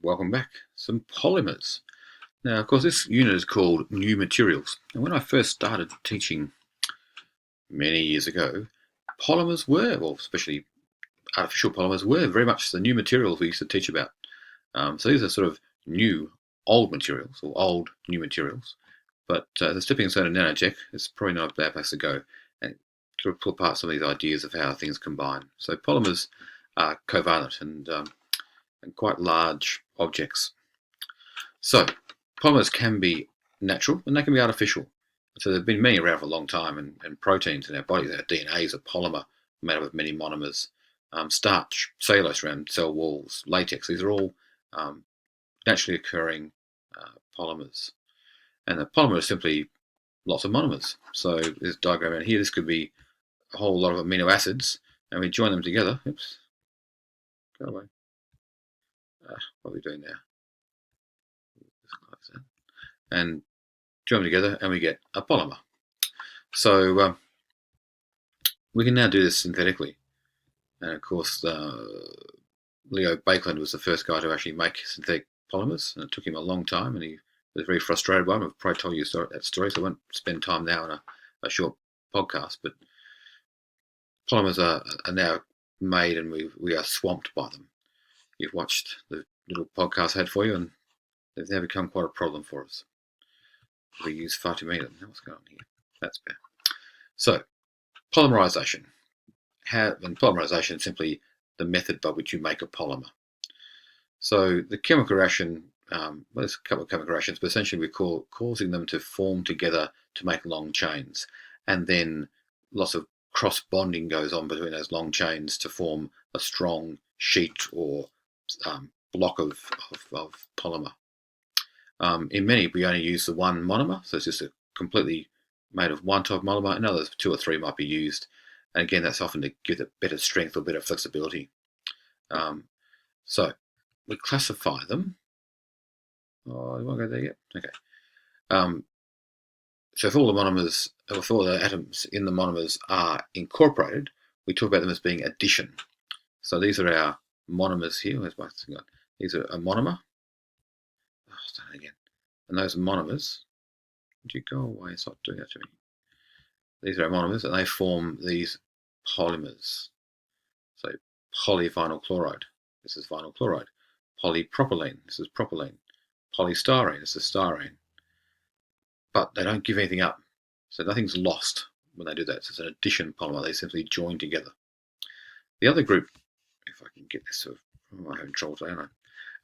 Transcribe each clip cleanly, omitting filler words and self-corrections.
welcome back. Some polymers. Now, of course, this unit is called New Materials. And when I first started teaching many years ago, polymers were, well, especially artificial polymers, were very much the new materials we used to teach about. So these are sort of new, old materials, or old, new materials. But the stepping stone of nanotech is probably not a bad place to go and to pull apart some of these ideas of how things combine. So polymers are covalent and quite large objects. So polymers can be natural and they can be artificial. So there have been many around for a long time, and proteins in our bodies, our DNA is a polymer made up of many monomers. Starch, cellulose around cell walls, latex, these are all naturally occurring polymers. And the polymer is simply lots of monomers. So this diagram out here, this could be a whole lot of amino acids, and we join them together. Oops, go away. What are we doing now? And join them together, and we get a polymer. So we can now do this synthetically. And of course, Leo Baekeland was the first guy to actually make synthetic polymers, and it took him a long time, and he was very frustrated by them. I've probably told you that story, so I won't spend time now on a short podcast. But polymers are now made, and we are swamped by them. You've watched the little podcast I had for you, and they've now become quite a problem for us. We use far too many of them. What's going on here? That's bad. So, polymerisation. And polymerisation is simply the method by which you make a polymer. So the chemical reaction, well, there's a couple of chemical reactions, but essentially we're causing them to form together to make long chains. And then lots of cross-bonding goes on between those long chains to form a strong sheet or block of polymer. In many, we only use the one monomer, so it's just a completely made of one type of monomer, and others, 2 or 3 might be used. And again, that's often to give it better strength or better flexibility. So we classify them. Oh, you won't go there yet? Okay. So if all the monomers, if all the atoms in the monomers are incorporated, we talk about them as being addition. So these are our monomers here. Where's my thing? These are a monomer. Oh, start again. And those monomers. Would you go away? Stop doing that to me. These are our monomers, and they form these polymers. So polyvinyl chloride. This is vinyl chloride. Polypropylene. This is propylene. Polystyrene. This is styrene. But they don't give anything up. So nothing's lost when they do that. So it's an addition polymer. They simply join together. The other group, if I can get this sort of, I'm having trouble today, aren't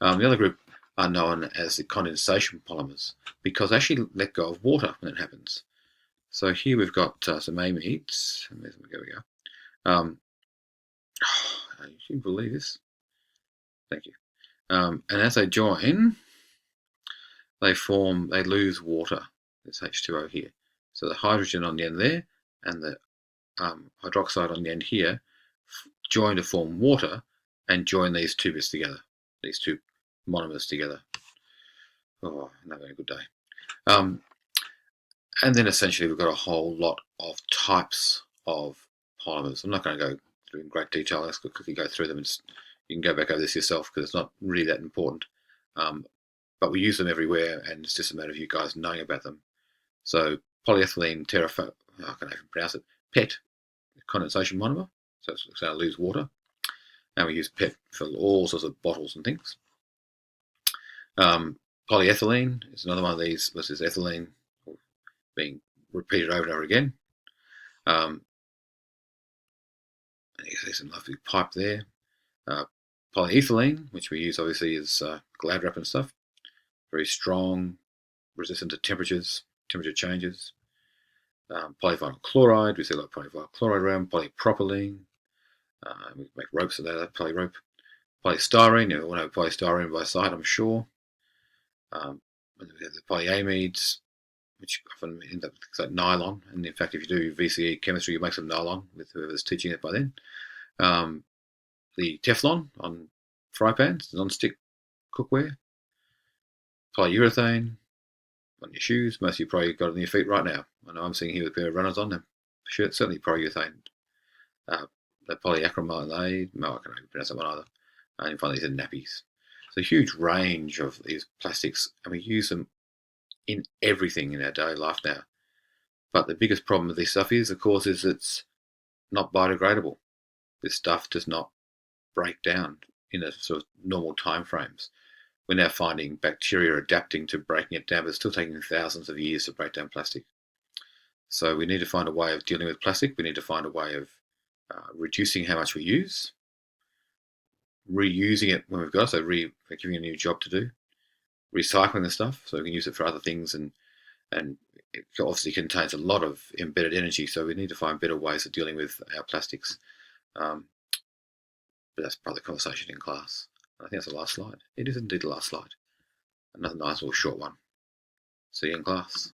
I? The other group are known as the condensation polymers because they actually let go of water when it happens. So here we've got some amides. There we go. You shouldn't believe this. Thank you. And as they join, they lose water. This H2O here. So the hydrogen on the end there and the hydroxide on the end here join to form water and join these two bits together, these two monomers together. Oh, not a very good day. And then essentially we've got a whole lot of types of polymers. I'm not going to go through in great detail. Let's quickly go through them, and you can go back over this yourself because it's not really that important. But we use them everywhere, and it's just a matter of you guys knowing about them. So polyethylene terephthalate, I can't even pronounce it, PET, condensation monomer, so it's going to lose water. And we use PET for all sorts of bottles and things. Polyethylene is another one of these. This is ethylene being repeated over and over again. And you can see some lovely pipe there. Polyethylene, which we use obviously as Glad wrap and stuff. Very strong, resistant to temperature changes. Polyvinyl chloride, we see a lot of polyvinyl chloride around. Polypropylene, we make ropes of that, polyrope. Polystyrene, you all know polystyrene by sight, I'm sure. And we have the polyamides, which often end up with like nylon. And in fact, if you do VCE chemistry, you make some nylon with whoever's teaching it by then. The Teflon on fry pans, non-stick cookware. Polyurethane on your shoes. Most of you probably got it on your feet right now. I know I'm sitting here with a pair of runners on them. Sure, certainly polyurethane. The polyacrylate, no, I can't even pronounce that one either. And finally, these are nappies. There's a huge range of these plastics, and we use them in everything in our daily life now. But the biggest problem with this stuff is, of course, is it's not biodegradable. This stuff does not break down in a sort of normal time frames. We're now finding bacteria adapting to breaking it down, but it's still taking thousands of years to break down plastic. So we need to find a way of dealing with plastic. We need to find a way of reducing how much we use, reusing it when we've got it, so giving it a new job to do, recycling the stuff so we can use it for other things, and it obviously contains a lot of embedded energy, so we need to find better ways of dealing with our plastics. But that's part of the conversation in class. I think that's the last slide. It is indeed the last slide. Another nice little short one. See you in class.